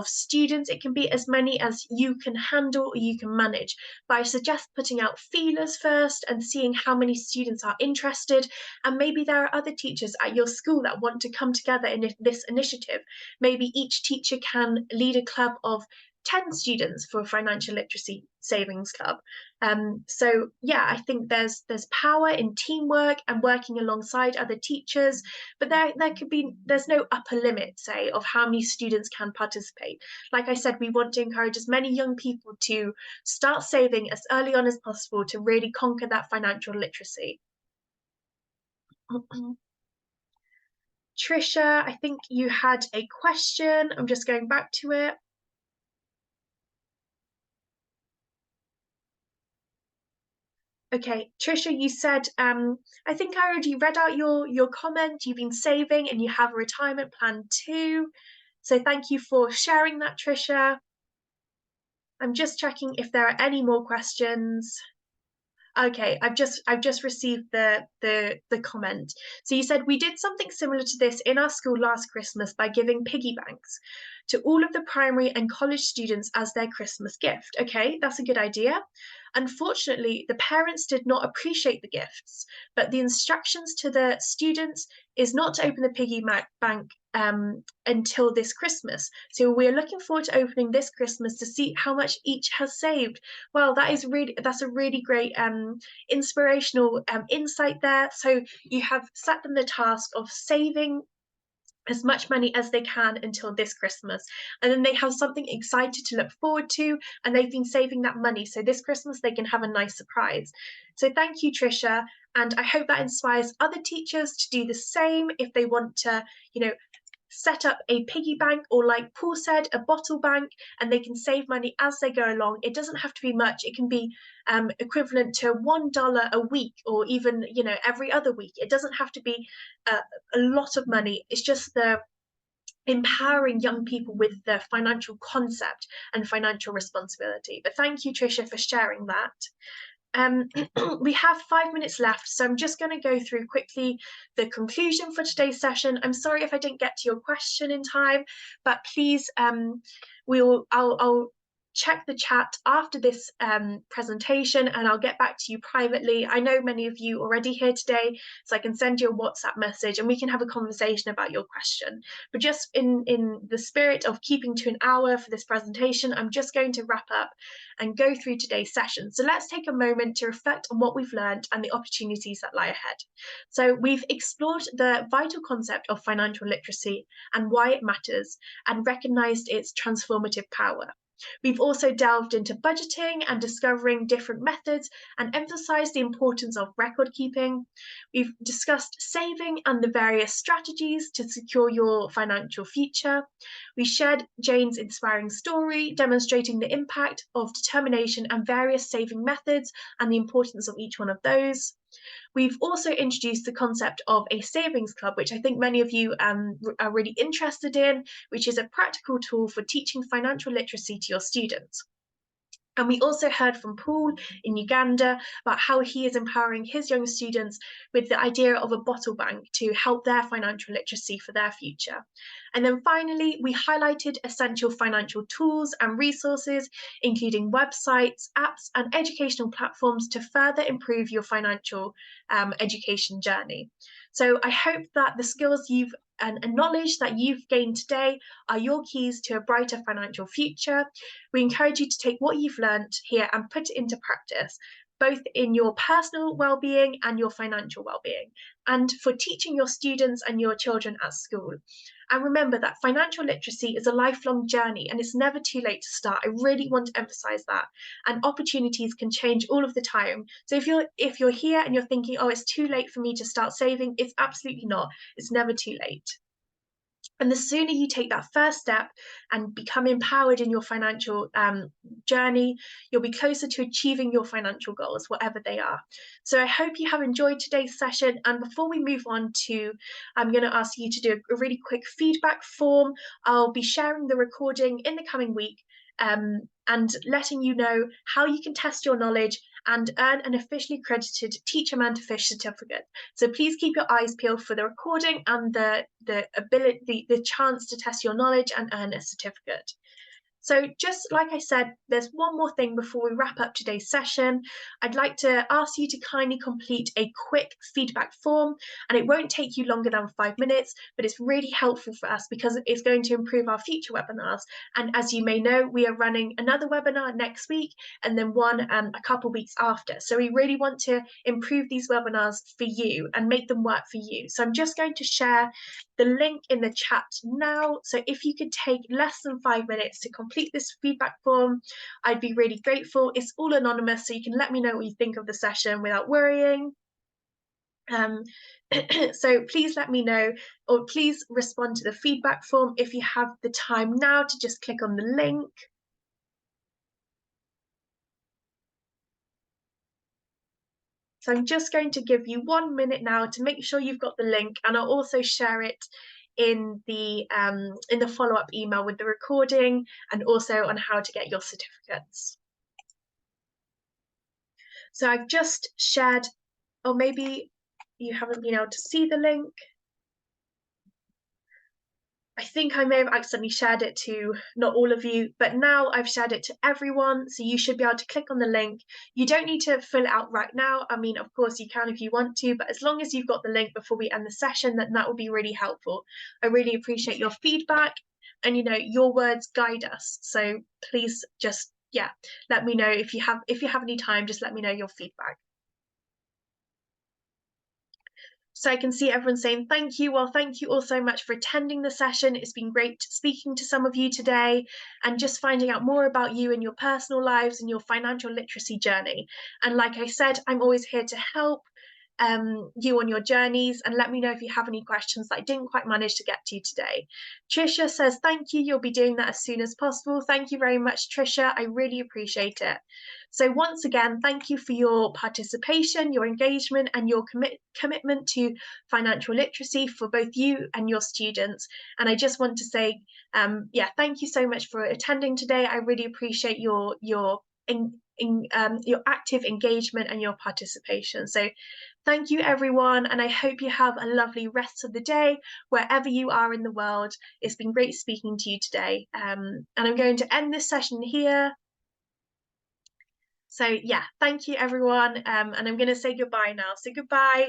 students. It can be as many as you can handle or you can manage. But I suggest putting out feelers first and seeing how many students are interested. And maybe there are other teachers at your school that want to come together in this initiative. Maybe each teacher can lead a club of 10 students for a financial literacy savings club. So yeah, I think there's power in teamwork and working alongside other teachers, but there's no upper limit, say, of how many students can participate. Like I said, we want to encourage as many young people to start saving as early on as possible to really conquer that financial literacy. Trisha, I think you had a question. I'm just going back to it. Okay, Trisha, you said, I think I already read out your comment. You've been saving and you have a retirement plan too. So thank you for sharing that, Trisha. I'm just checking if there are any more questions. Okay, I've just received the comment. So you said, we did something similar to this in our school last Christmas by giving piggy banks to all of the primary and college students as their Christmas gift. Okay, that's a good idea. Unfortunately, the parents did not appreciate the gifts, but the instructions to the students is not to open the piggy bank until this Christmas. So we're looking forward to opening this Christmas to see how much each has saved. Well, that's a really great inspirational insight there. So you have set them the task of saving as much money as they can until this Christmas. And then they have something excited to look forward to, and they've been saving that money. So this Christmas, they can have a nice surprise. So thank you, Trisha. And I hope that inspires other teachers to do the same if they want to, set up a piggy bank, or like Paul said, a bottle bank, and they can save money as they go along. It doesn't have to be much. It can be equivalent to $1 a week, or even, you know, every other week. It doesn't have to be a lot of money. It's just the empowering young people with the financial concept and financial responsibility. But thank you, Tricia, for sharing that. We have 5 minutes left, so I'm just going to go through quickly the conclusion for today's session. I'm sorry if I didn't get to your question in time, but please, I'll check the chat after this presentation, and I'll get back to you privately. I know many of you already here today, so I can send you a WhatsApp message and we can have a conversation about your question. But just in the spirit of keeping to an hour for this presentation, I'm just going to wrap up and go through today's session. So let's take a moment to reflect on what we've learned and the opportunities that lie ahead. So we've explored the vital concept of financial literacy and why it matters, and recognized its transformative power. We've also delved into budgeting and discovering different methods, and emphasized the importance of record keeping. We've discussed saving and the various strategies to secure your financial future. We shared Jane's inspiring story, demonstrating the impact of determination and various saving methods and the importance of each one of those. We've also introduced the concept of a savings club, which I think many of you are really interested in, which is a practical tool for teaching financial literacy to your students. And we also heard from Paul in Uganda about how he is empowering his young students with the idea of a bottle bank to help their financial literacy for their future. And then finally, we highlighted essential financial tools and resources, including websites, apps, and educational platforms to further improve your financial education journey. So I hope that the skills and knowledge that you've gained today are your keys to a brighter financial future. We encourage you to take what you've learned here and put it into practice, both in your personal well-being and your financial well-being, and for teaching your students and your children at school. And remember that financial literacy is a lifelong journey, and it's never too late to start. I really want to emphasize that. And opportunities can change all of the time. So if you're here and you're thinking, oh, it's too late for me to start saving, it's absolutely not. It's never too late. And the sooner you take that first step and become empowered in your financial journey, you'll be closer to achieving your financial goals, whatever they are. So I hope you have enjoyed today's session. And before we move on I'm going to ask you to do a really quick feedback form. I'll be sharing the recording in the coming week, and letting you know how you can test your knowledge and earn an officially accredited Teach a Man to Fish certificate. So please keep your eyes peeled for the recording and the chance to test your knowledge and earn a certificate. So just like I said, there's one more thing before we wrap up today's session. I'd like to ask you to kindly complete a quick feedback form, and it won't take you longer than 5 minutes, but it's really helpful for us because it's going to improve our future webinars. And as you may know, we are running another webinar next week, and then one a couple weeks after. So we really want to improve these webinars for you and make them work for you. So I'm just going to share the link in the chat now. So if you could take less than 5 minutes to complete this feedback form, I'd be really grateful. It's all anonymous, so you can let me know what you think of the session without worrying. So please let me know, or please respond to the feedback form if you have the time now to just click on the link. So I'm just going to give you 1 minute now to make sure you've got the link, and I'll also share it in the follow-up email with the recording, and also on how to get your certificates. So I've just shared, or maybe you haven't been able to see the link. I think I may have accidentally shared it to not all of you, but now I've shared it to everyone, so you should be able to click on the link. You don't need to fill it out right now. I mean, of course you can if you want to, but as long as you've got the link before we end the session, that will be really helpful. I really appreciate your feedback, and your words guide us. So please just, let me know if you have any time, just let me know your feedback. So I can see everyone saying thank you. Well, thank you all so much for attending the session. It's been great speaking to some of you today and just finding out more about you and your personal lives and your financial literacy journey. And like I said, I'm always here to help. you on your journeys, and let me know if you have any questions that I didn't quite manage to get to today. Trisha says, thank you. You'll be doing that as soon as possible. Thank you very much, Trisha. I really appreciate it. So once again, thank you for your participation, your engagement, and your commitment to financial literacy for both you and your students. And I just want to say, thank you so much for attending today. I really appreciate your active engagement and your participation. So thank you, everyone, and I hope you have a lovely rest of the day wherever you are in the world. It's been great speaking to you today, and I'm going to end this session here. So yeah, thank you, everyone, and I'm going to say goodbye now. So goodbye.